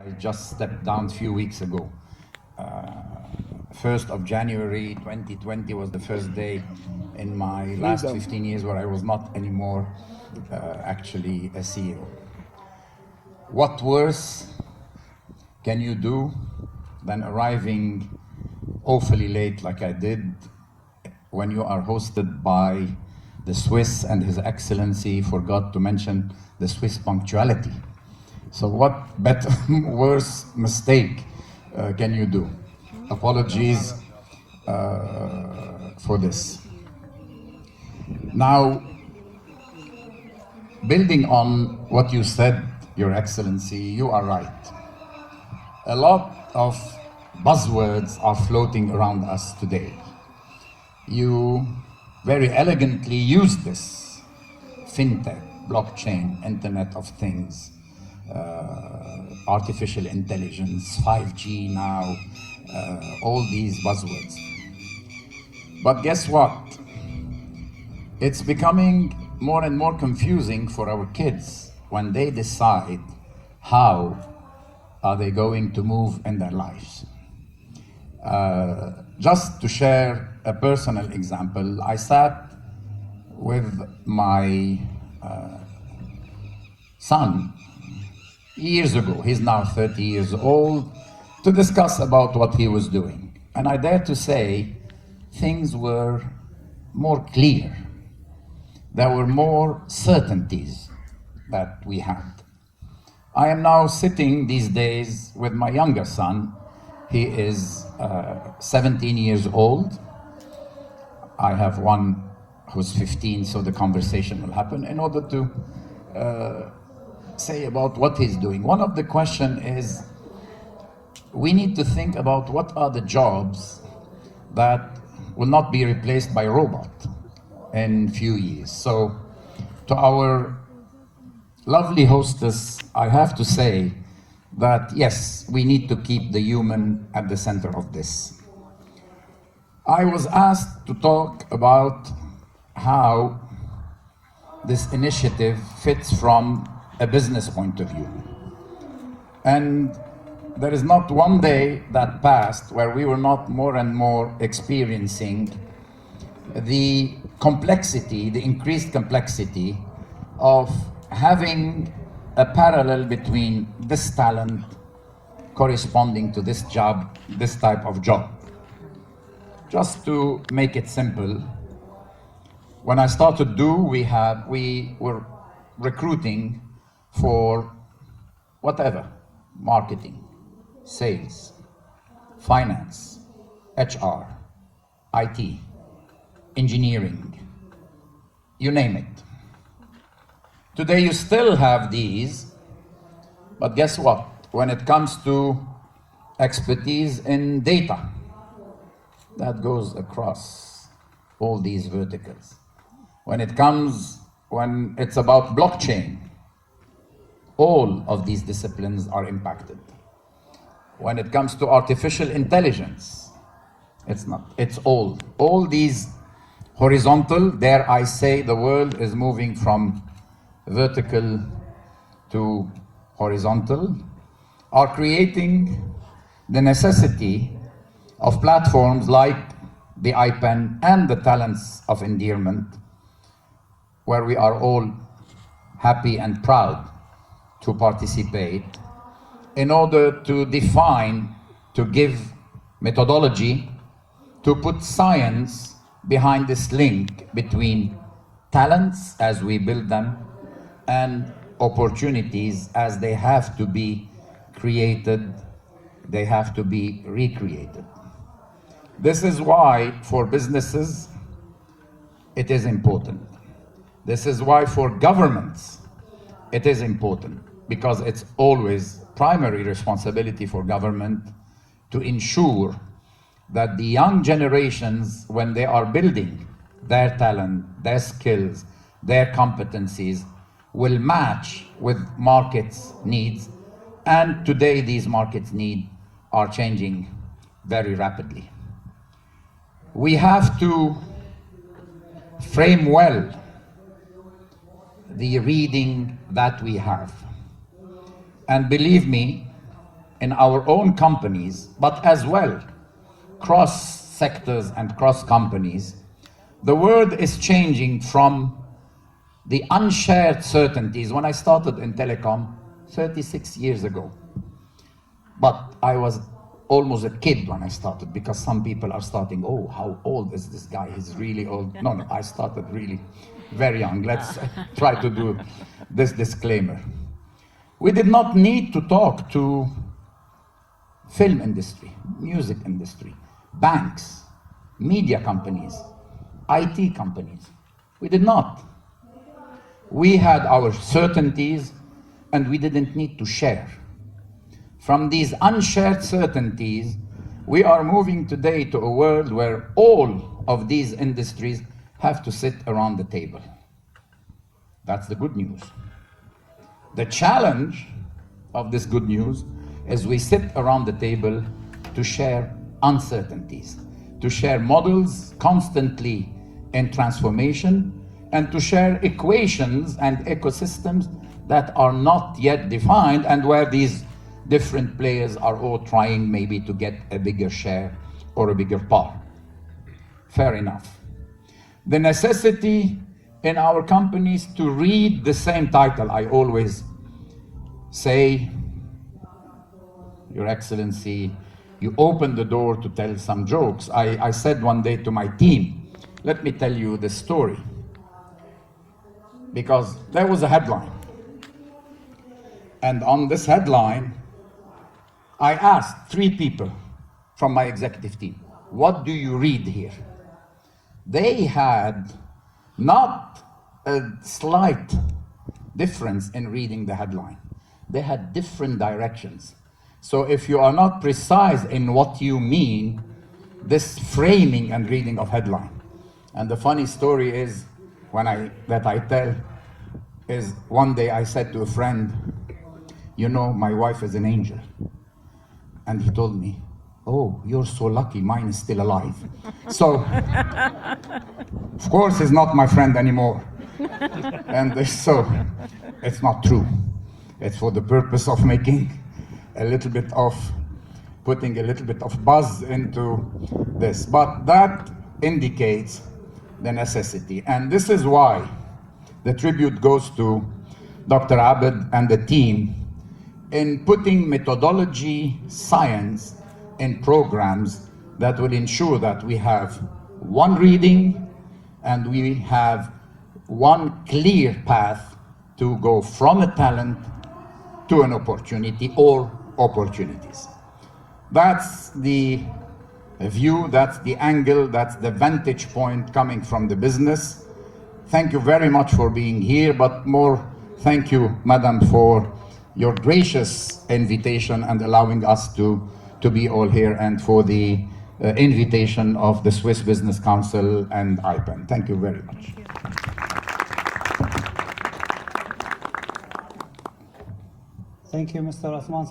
I just stepped down a few weeks ago. 1st of January 2020 was the first day in my last 15 years where I was not anymore actually a CEO. What worse can you do than arriving awfully late like I did when you are hosted by the Swiss, and His Excellency forgot to mention the Swiss punctuality. So what better, worse mistake can you do? Apologies for this. Now, building on what you said, Your Excellency, you are right. A lot of buzzwords are floating around us today. You very elegantly use this: fintech, blockchain, Internet of Things, artificial intelligence, 5G now, all these buzzwords. But guess what? It's becoming more and more confusing for our kids when they decide how are they going to move in their lives. Just to share a personal example, I sat with my son years ago, he's now 30 years old, to discuss about what he was doing. And I dare to say things were more clear. There were more certainties that we had. I am now sitting these days with my younger son. He is 17 years old. I have one who's 15, so the conversation will happen in order to say about what he's doing. One of the questions is, we need to think about what are the jobs that will not be replaced by robot in few years. So to our lovely hostess, I have to say that yes, we need to keep the human at the center of this. I was asked to talk about how this initiative fits from a business point of view. And there is not one day that passed where we were not more and more experiencing the complexity, the increased complexity of having a parallel between this talent corresponding to this job, this type of job. Just to make it simple, when I started we were recruiting for whatever: marketing, sales, finance, HR, IT, engineering, you name it. Today you still have these, but guess what? When it comes to expertise in data, that goes across all these verticals. When it's about blockchain, all of these disciplines are impacted. When it comes to artificial intelligence, it's all these horizontal, dare I say, the world is moving from vertical to horizontal, are creating the necessity of platforms like the IPEN and the Talents of Endearment, where we are all happy and proud to participate, in order to define, to give methodology, to put science behind this link between talents as we build them and opportunities as they have to be created, they have to be recreated. This is why for businesses it is important. This is why for governments it is important, because it's always primary responsibility for government to ensure that the young generations, when they are building their talent, their skills, their competencies, will match with markets' needs. And today these markets' needs are changing very rapidly. We have to frame well the reading that we have. And believe me, in our own companies, but as well cross sectors and cross companies, the world is changing from the unshared certainties. When I started in telecom 36 years ago, but I was almost a kid when I started, because some people are starting, oh, how old is this guy? He's really old. No, I started really very young. Let's try to do this disclaimer. We did not need to talk to film industry, music industry, banks, media companies, IT companies. We did not. We had our certainties and we didn't need to share. From these unshared certainties, we are moving today to a world where all of these industries have to sit around the table. That's the good news. The challenge of this good news is we sit around the table to share uncertainties, to share models constantly in transformation, and to share equations and ecosystems that are not yet defined, and where these different players are all trying maybe to get a bigger share or a bigger part. Fair enough. The necessity in our companies to read the same title. I always say, Your Excellency, you open the door to tell some jokes. I said one day to my team, let me tell you the story. Because there was a headline. And on this headline, I asked 3 people from my executive team, what do you read here? They had not a slight difference in reading the headline. They had different directions. So if you are not precise in what you mean, this framing and reading of headline. And the funny story is, that I tell, is one day I said to a friend, you know, my wife is an angel. And he told me, oh, you're so lucky, mine is still alive. So, of course, he's not my friend anymore. And so, it's not true. It's for the purpose of making putting a little bit of buzz into this. But that indicates the necessity. And this is why the tribute goes to Dr. Abed and the team in putting methodology, science in programs that will ensure that we have one reading and we have one clear path to go from a talent to an opportunity or opportunities. That's the view, that's the angle, that's the vantage point coming from the business. Thank you very much for being here, but more thank you, Madam, for your gracious invitation and allowing us to be all here, and for the invitation of the Swiss Business Council and IPEN. Thank you very much. Thank you, Mr. Osman.